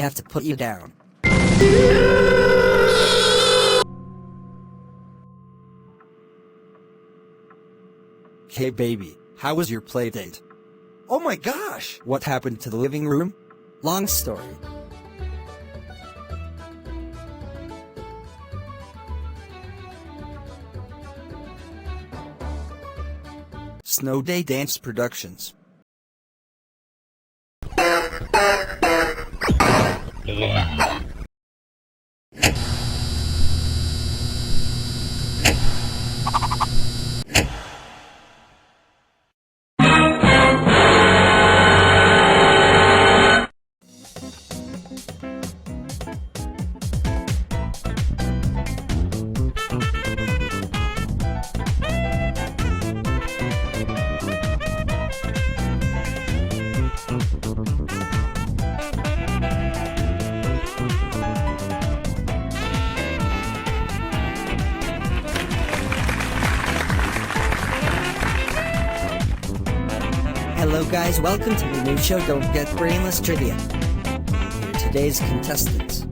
I have to put you down. Hey baby, how was your play date? Oh my gosh! What happened to the living room? Long story. Snow Day Dance Productions. Hello guys, welcome to the new show Don't Get Brainless Trivia. Here are today's contestants.